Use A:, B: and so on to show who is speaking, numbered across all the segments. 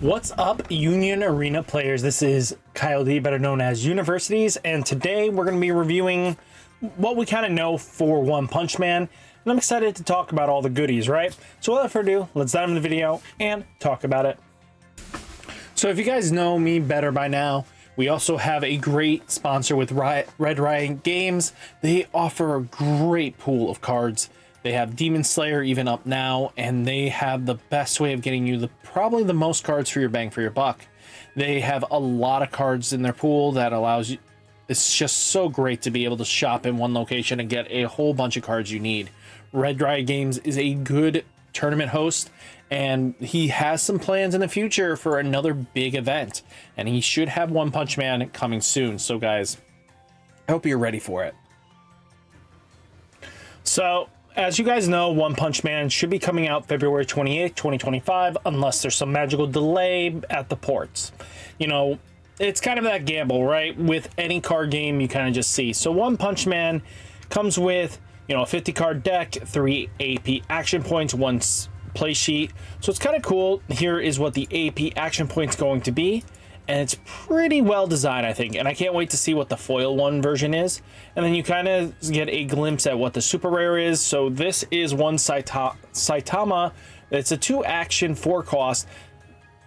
A: What's up, Union Arena players? This is Kyle D, better known as Universities, and today we're going to be reviewing what we kind of know for One Punch Man, and I'm excited to talk about all the goodies, right? So without further ado, let's dive into the video and talk about it. So if you guys know me better by now, we also have a great sponsor with Red Riot Games. They offer a great pool of cards. They have Demon Slayer even up now, and they have the best way of getting you probably the most cards for your bang for your buck. They have a lot of cards in their pool that allows you, it's just so great to be able to shop in one location and get a whole bunch of cards you need. Red Riot Games is a good tournament host, and he has some plans in the future for another big event, and he should have One Punch Man coming soon. So guys, I hope you're ready for it. So as you guys know, One Punch Man should be coming out February 28th, 2025, unless there's some magical delay at the ports. You know, it's kind of that gamble, right? With any card game, you kind of just see. So One Punch Man comes with, you know, a 50 card deck, 3 AP action points, 1 play sheet. So it's kind of cool. Here is what the AP action point's going to be. And it's pretty well designed, I think, and I can't wait to see what the foil one version is. And then you kind of get a glimpse at what the super rare is. So this is one Saitama. It's a 2 action 4 cost.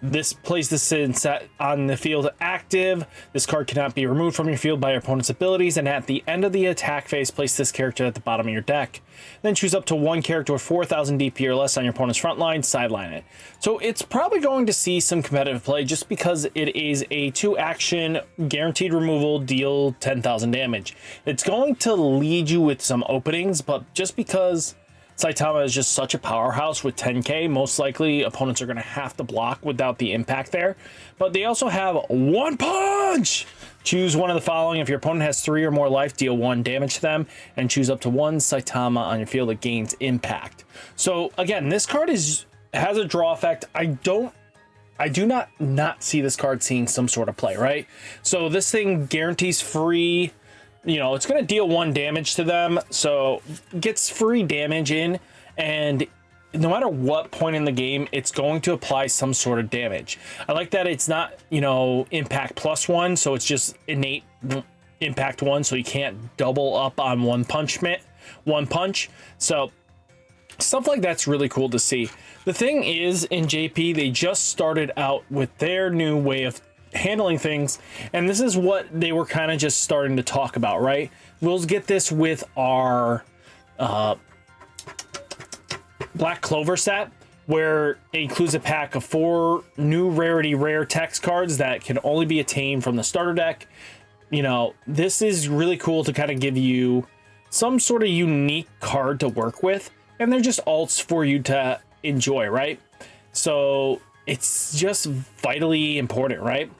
A: This plays this in set on the field active. This card cannot be removed from your field by your opponent's abilities, and at the end of the attack phase, place this character at the bottom of your deck. Then choose up to 1 character with 4,000 DP or less on your opponent's front line, sideline it. So it's probably going to see some competitive play just because it is a 2 action guaranteed removal, deal 10,000 damage. It's going to lead you with some openings, but just because Saitama is just such a powerhouse with 10k, most likely opponents are going to have to block without the impact there. But they also have One Punch! Choose one of the following. If your opponent has 3 or more life, deal 1 damage to them, and choose up to 1 Saitama on your field that gains impact. So again, this card has a draw effect. I do not see this card seeing some sort of play, right? So this thing guarantees free, you know, it's going to deal 1 damage to them, so gets free damage in, and no matter what point in the game, it's going to apply some sort of damage. I like that it's not, you know, impact +1, so it's just innate impact 1, so you can't double up on one punch. So stuff like that's really cool to see. The thing is, in JP, they just started out with their new way of handling things, and this is what they were kind of just starting to talk about, right? We'll get this with our Black Clover set, where it includes a pack of 4 new rare text cards that can only be attained from the starter deck. You know, this is really cool to kind of give you some sort of unique card to work with, and they're just alts for you to enjoy, right? So it's just vitally important, right,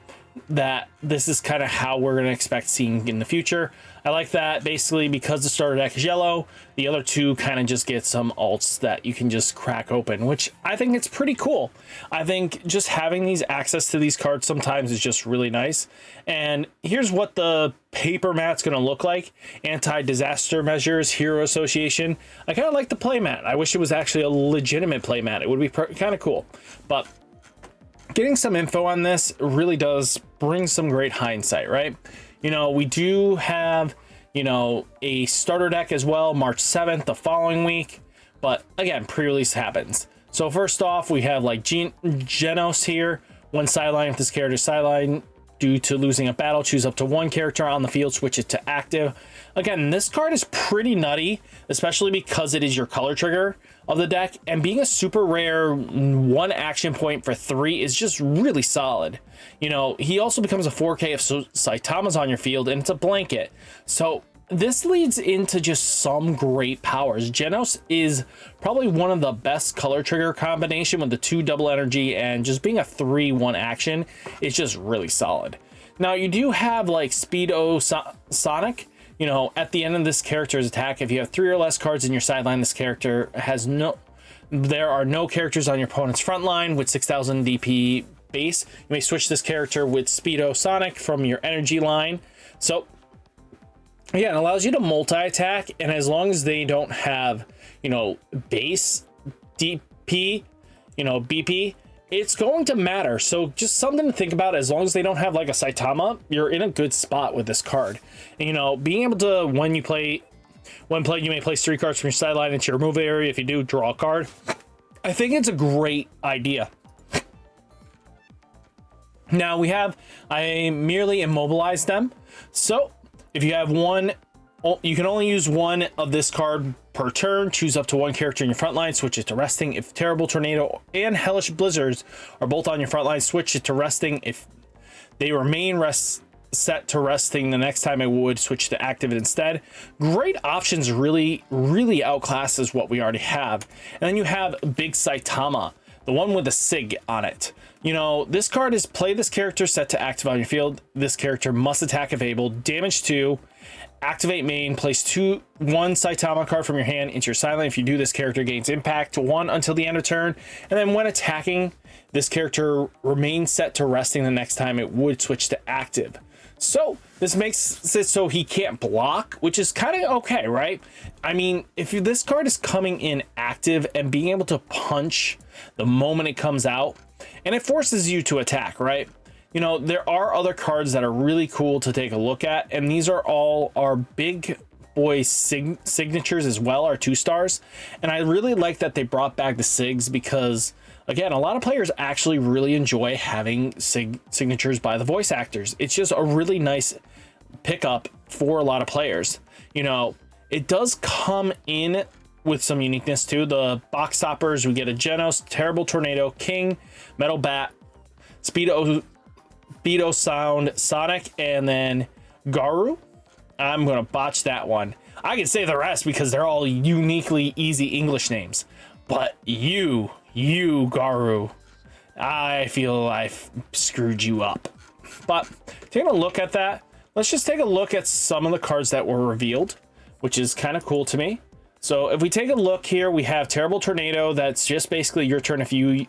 A: that this is kind of how we're going to expect seeing in the future. I like that basically because the starter deck is yellow, the other 2 kind of just get some alts that you can just crack open, which I think it's pretty cool. I think just having these access to these cards sometimes is just really nice. And here's what the paper mat's going to look like. Anti-disaster measures, Hero Association. I kind of like the play mat. I wish it was actually a legitimate play mat. It would be kind of cool. But getting some info on this really does bring some great hindsight, right? You know, we do have, you know, a starter deck as well, March 7th, the following week. But again, pre-release happens. So first off, we have like Genos here. 1 sideline if this character sideline due to losing a battle, choose up to 1 character on the field, switch it to active. Again, this card is pretty nutty, especially because it is your color trigger of the deck, and being a super rare 1 action point for 3 is just really solid. You know, he also becomes a 4k if Saitama's on your field, and it's a blanket. So this leads into just some great powers. Genos is probably one of the best color trigger combination with the 2 double energy, and just being a 3/1 action is just really solid. Now you do have like Speedo Sonic. You know, at the end of this character's attack, if you have 3 or less cards in your sideline, this character has there are no characters on your opponent's front line with 6,000 DP base. You may switch this character with Speedo Sonic from your energy line. So yeah, it allows you to multi-attack, and as long as they don't have, you know, base DP, you know, BP, it's going to matter. So just something to think about. As long as they don't have like a Saitama, you're in a good spot with this card. And, you know, being able to, when playing, you may place 3 cards from your sideline into your remove area. If you do, draw a card. I think it's a great idea. Now I merely immobilized them. So if you have one, you can only use one of this card per turn. Choose up to 1 character in your front line, switch it to resting. If Terrible Tornado and Hellish Blizzards are both on your front line, switch it to resting. If they remain set to resting, the next time it would switch to active instead. Great options, really outclasses what we already have. And then you have Big Saitama, the one with the SIG on it. You know, this card is play this character set to active on your field. This character must attack if able. Damage 2. Activate main. Place 1 Saitama card from your hand into your sideline. If you do, this character gains impact 1 until the end of turn. And then when attacking, this character remains set to resting the next time it would switch to active. So this makes it so he can't block, which is kind of okay, right? I mean, if this card is coming in active and being able to punch the moment it comes out, and it forces you to attack, right? You know, there are other cards that are really cool to take a look at, and these are all our big boy signatures as well, our 2-stars. And I really like that they brought back the SIGs because, again, a lot of players actually really enjoy having signatures by the voice actors. It's just a really nice pickup for a lot of players. You know, it does come in with some uniqueness too. The box stoppers, we get a Genos, Terrible Tornado, King, Metal Bat, Speedo Sound, Sonic, and then Garu. I'm gonna botch that one. I can say the rest because they're all uniquely easy English names. But you Garu, I feel I've screwed you up. But taking a look at that, let's just take a look at some of the cards that were revealed, which is kind of cool to me. So if we take a look here, we have Terrible Tornado. That's just basically your turn. If you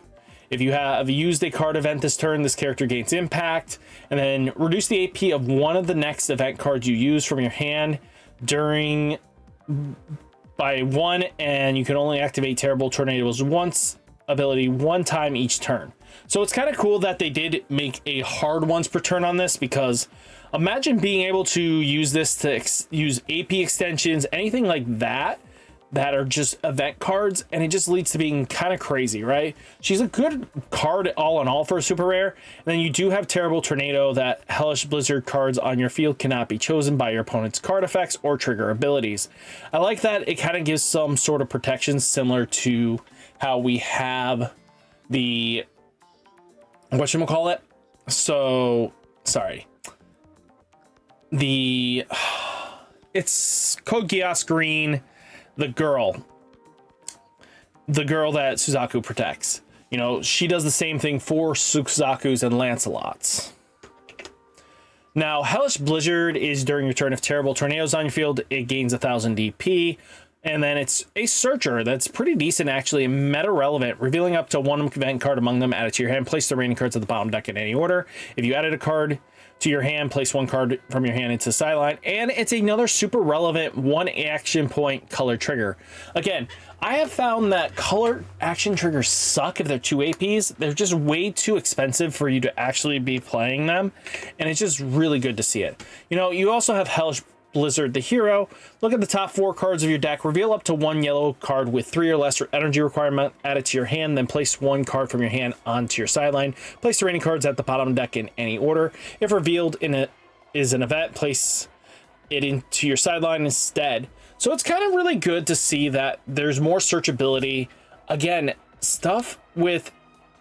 A: have used a card event this turn, this character gains impact. And then reduce the AP of one of the next event cards you use from your hand by 1, and you can only activate Terrible Tornado's ability 1 time each turn. So it's kind of cool that they did make a hard once per turn on this, because imagine being able to use this to use AP extensions, anything like that are just event cards, and it just leads to being kind of crazy, right? She's a good card all in all for a super rare. And then you do have Terrible Tornado, that Hellish Blizzard cards on your field cannot be chosen by your opponent's card effects or trigger abilities. I like that. It kind of gives some sort of protection similar to how we have the whatchamacallit. So sorry. It's Code Geass Green, the girl that Suzaku protects. You know, she does the same thing for Suzaku's and Lancelot's. Now, Hellish Blizzard is during your turn. If Terrible Tornado's on your field, it gains 1000 DP. And then it's a searcher that's pretty decent, actually, meta relevant, revealing up to 1 event card among them, add it to your hand, place the remaining cards at the bottom deck in any order. If you added a card to your hand, place 1 card from your hand into the sideline, and it's another super relevant 1 action point color trigger. Again, I have found that color action triggers suck if they're 2 APs. They're just way too expensive for you to actually be playing them, and it's just really good to see it. You know, you also have Hellish Blizzard, the hero. Look at the top 4 cards of your deck, reveal up to 1 yellow card with 3 or less energy requirement, add it to your hand, then place 1 card from your hand onto your sideline. Place the remaining cards at the bottom deck in any order. If revealed is an event, place it into your sideline instead. So it's kind of really good to see that there's more searchability. Again, stuff with,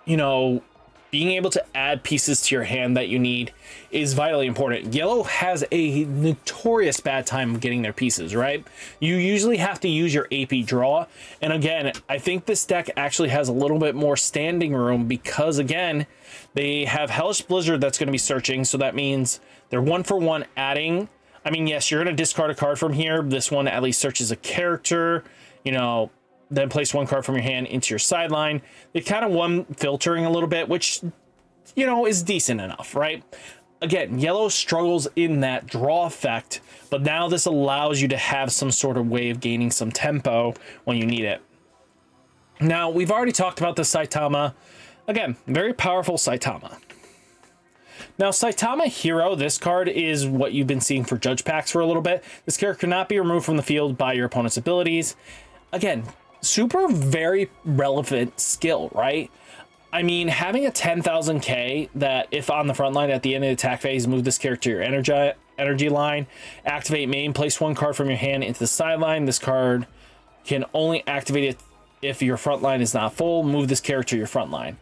A: you know, being able to add pieces to your hand that you need is vitally important. Yellow has a notorious bad time getting their pieces, right? You usually have to use your AP draw. And again, I think this deck actually has a little bit more standing room because, again, they have Hellish Blizzard that's going to be searching. So that means they're 1 for 1 adding. I mean, yes, you're going to discard a card from here. This one at least searches a character, you know, then place 1 card from your hand into your sideline. They kind of one filtering a little bit, which, you know, is decent enough, right? Again, yellow struggles in that draw effect, but now this allows you to have some sort of way of gaining some tempo when you need it. Now, we've already talked about the Saitama. Again, very powerful Saitama. Now, Saitama Hero, this card is what you've been seeing for Judge Packs for a little bit. This character cannot be removed from the field by your opponent's abilities. Again, super very relevant skill, right? I mean, having a 10,000k that if on the front line at the end of the attack phase, move this character to your energy line, activate main, place one card from your hand into the sideline. This card can only activate it if your front line is not full. Move this character to your front line.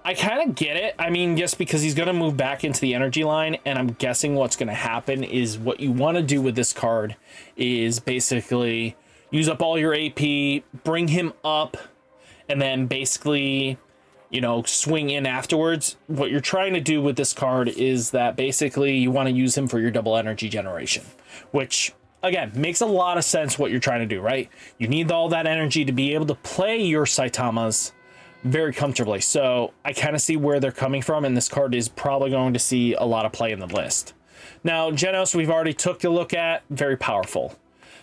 A: I kind of get it. I mean, just because he's going to move back into the energy line, and I'm guessing what's going to happen is what you want to do with this card is basically use up all your AP, bring him up, and then basically, you know, swing in afterwards. What you're trying to do with this card is that basically you want to use him for your double energy generation, which again makes a lot of sense what you're trying to do, right? You need all that energy to be able to play your Saitamas very comfortably. So I kind of see where they're coming from, and this card is probably going to see a lot of play in the list. Now, Genos, we've already took a look at, very powerful.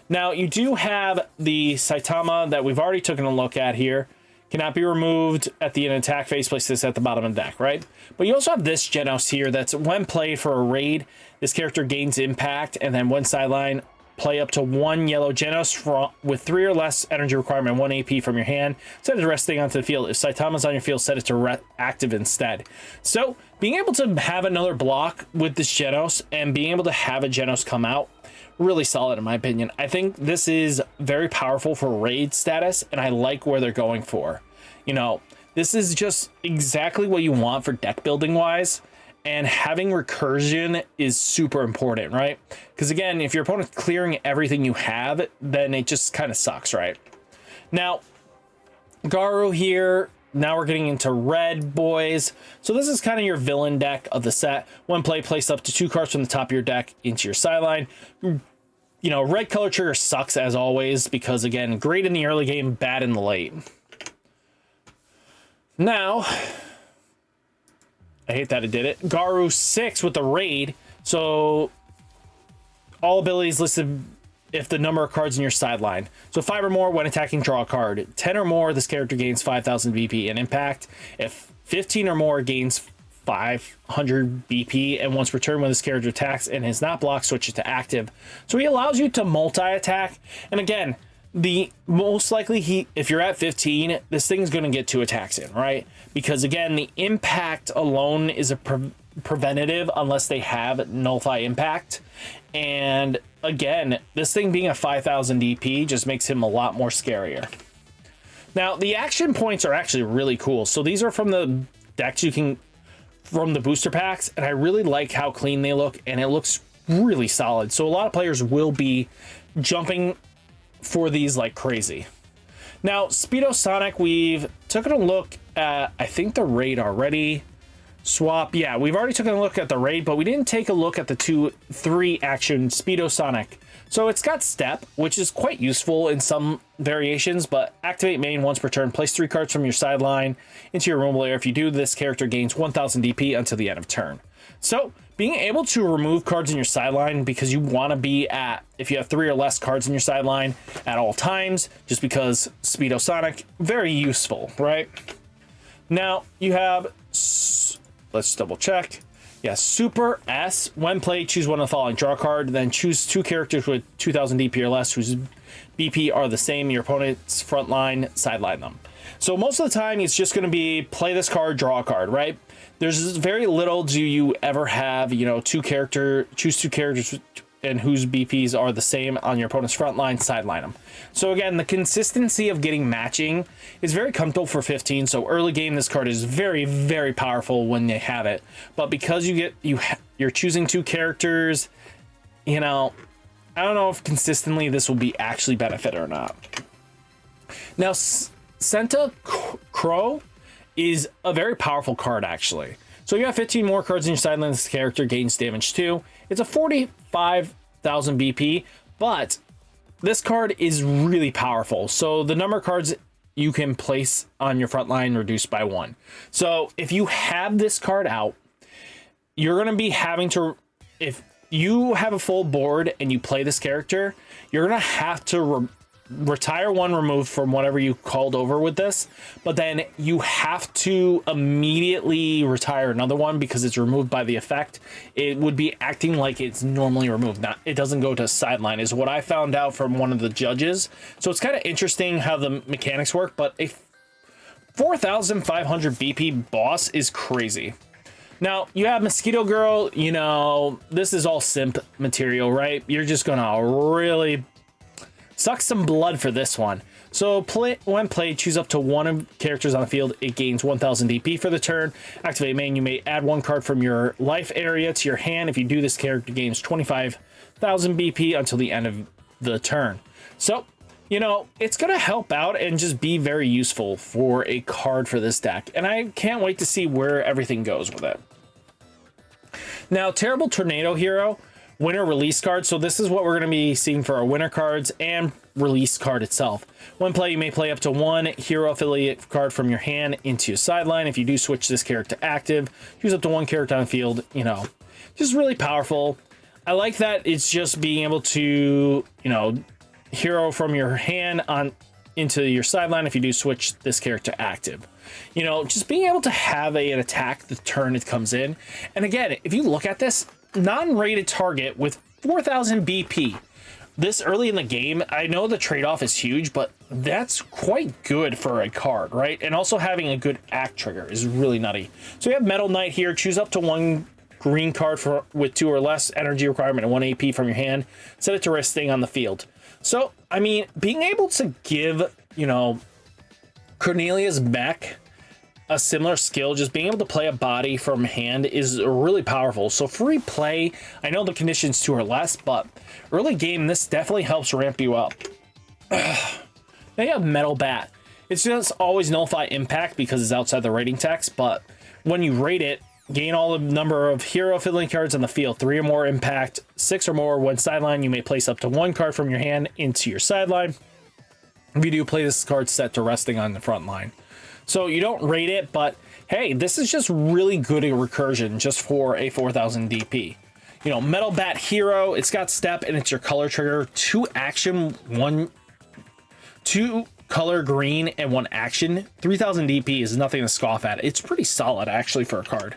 A: Now, you do have the Saitama that we've already taken a look at here. Cannot be removed at the end of attack phase. Place this at the bottom of the deck, right? But you also have this Genos here that's when played for a raid, this character gains impact, and then one sideline, play up to one yellow Genos with 3 or less energy requirement, 1 AP from your hand. Set the rest thing onto the field. If Saitama's on your field, set it to active instead. So being able to have another block with this Genos and being able to have a Genos come out, really solid in my opinion. I think this is very powerful for raid status, and I like where they're going for. You know, this is just exactly what you want for deck building wise. And having recursion is super important, right? Because again, if your opponent's clearing everything you have, then it just kind of sucks, right? Now, Garu here. Now we're getting into red, boys. So this is kind of your villain deck of the set. When play, place up to 2 cards from the top of your deck into your sideline. You know, red color trigger sucks as always because, again, great in the early game, bad in the late. Now, I hate that it did it. Garu 6 with the raid. So all abilities listed if the number of cards in your sideline. So 5 or more when attacking, draw a card. 10 or more, this character gains 5,000 BP and impact. If 15 or more, gains 500 BP, and once returned when this character attacks and is not blocked, switch it to active. So he allows you to multi-attack. And again, the most likely if you're at 15, this thing's going to get 2 attacks in, right? Because again, the impact alone is a preventative unless they have nullify impact. And again, this thing being a 5,000 DP just makes him a lot more scarier. Now, the action points are actually really cool. So these are from the decks you can, from the booster packs, and I really like how clean they look, and it looks really solid. So a lot of players will be jumping for these like crazy. Now, Speedo Sonic, we've taken a look at, I think, the raid already. Swap, yeah, we've already taken a look at the raid, but we didn't take a look at the 2-3 action Speedo Sonic. So it's got step, which is quite useful in some variations, but activate main once per turn. Place 3 cards from your sideline into your removal area. If you do, this character gains 1,000 DP until the end of turn. So being able to remove cards in your sideline because you want to be at, if you have 3 or less cards in your sideline at all times, just because Speedo Sonic, very useful, right? Now you have, let's double check. Yeah, Super S. When played, choose one of the following. Draw a card, then choose 2 characters with 2,000 DP or less whose BP are the same. Your opponent's front line, sideline them. So most of the time, it's just going to be play this card, draw a card, right? There's very little do you ever have, you know, choose 2 characters and whose BPs are the same on your opponent's front line, sideline them. So again, the consistency of getting matching is very comfortable for 15. So early game, this card is very, very powerful when they have it. But because you're choosing 2 characters, you know, I don't know if consistently this will be actually benefit or not. Now, Senta Crow is a very powerful card, actually. So you have 15 more cards in your sideline. This character gains damage too. It's a 45,000 BP, but this card is really powerful. So the number of cards you can place on your front line reduced by 1. So if you have this card out, you're going to be having to, if you have a full board and you play this character, you're going to have to retire one removed from whatever you called over with this, but then you have to immediately retire another one because it's removed by the effect. It would be acting like it's normally removed. Not, it doesn't go to sideline is what I found out from one of the judges. So it's kind of interesting how the mechanics work, but a 4,500 BP boss is crazy. Now, you have Mosquito Girl, you know, this is all simp material, right? You're just gonna really suck some blood for this one. So when played, choose up to one of characters on the field. It gains 1,000 DP for the turn. Activate main, you may add one card from your life area to your hand. If you do, this character gains 25,000 BP until the end of the turn. So, you know, it's going to help out and just be very useful for a card for this deck. And I can't wait to see where everything goes with it. Now, Terrible Tornado Hero, winner release card. So this is what we're going to be seeing for our winner cards and release card itself. When play, you may play up to one hero affiliate card from your hand into your sideline. If you do switch this character to active, choose up to one character on the field. You know, just really powerful. I like that it's just being able to, you know, hero from your hand on into your sideline if you do switch this character to active. You know, just being able to have an attack the turn it comes in. And again, if you look at this, non-rated target with 4,000 BP this early in the game, I know the trade-off is huge, but that's quite good for a card, right? And also having a good act trigger is really nutty. So we have Metal Knight here. Choose up to one green card for with 2 or less energy requirement and 1 AP from your hand. Set it to resting on the field. So, I mean, being able to give, you know, Cornelius Beck a similar skill, just being able to play a body from hand is really powerful. So free play, I know the conditions 2 or less, but early game, this definitely helps ramp you up. Now you have Metal Bat. It's just always nullify impact because it's outside the rating text, but when you rate it, gain all the number of hero affiliate cards on the field, 3 or more impact, 6 or more when sideline. You may place up to one card from your hand into your sideline. If you do, play this card set to resting on the front line. So you don't rate it, but hey, this is just really good at recursion just for a 4,000 DP. You know, Metal Bat Hero, it's got step and it's your color trigger, 2 action, 2 color green and 1 action. 3,000 DP is nothing to scoff at. It's pretty solid actually for a card.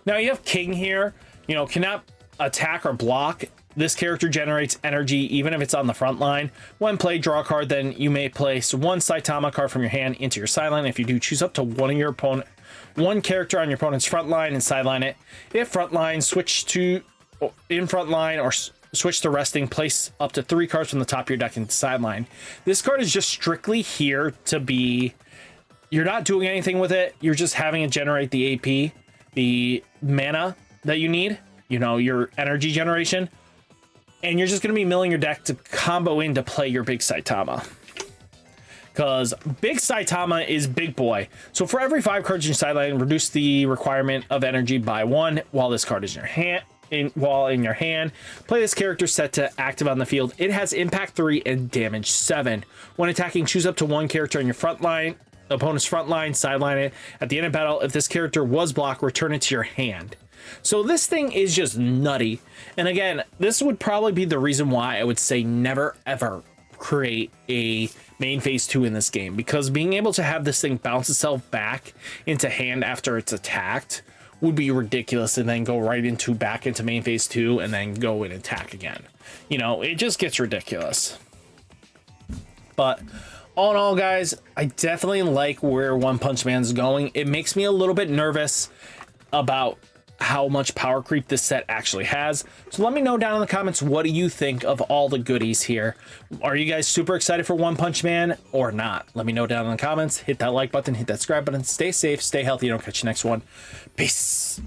A: Now you have King here, you know, cannot attack or block. This character generates energy even if it's on the front line. When played, draw a card, then you may place 1 Saitama card from your hand into your sideline. If you do, choose up to one character on your opponent's front line and sideline it. If front line, switch to in front line or switch to resting, place up to 3 cards from the top of your deck into sideline. This card is just strictly here to be, you're not doing anything with it. You're just having it generate the AP, the mana that you need, you know, your energy generation. And you're just going to be milling your deck to combo in to play your big Saitama. Because big Saitama is big boy. So for every 5 cards in your sideline, reduce the requirement of energy by 1 while this card is in your hand. While in your hand, play this character set to active on the field. It has impact 3 and damage 7. When attacking, choose up to one character on your front line, opponent's front line, sideline it. At the end of battle, if this character was blocked, return it to your hand. So this thing is just nutty. And again, this would probably be the reason why I would say never ever create a main phase 2 in this game, because being able to have this thing bounce itself back into hand after it's attacked would be ridiculous, and then go right into back into main phase 2 and then go and attack again. You know, it just gets ridiculous. But all in all, guys, I definitely like where One Punch Man's going. It makes me a little bit nervous about how much power creep this set actually has. So let me know down in the comments, what do you think of all the goodies here? Are you guys super excited for One Punch Man or not? Let me know down in the comments. Hit that like button, hit that subscribe button. Stay safe, stay healthy. Don't catch you next one. Peace.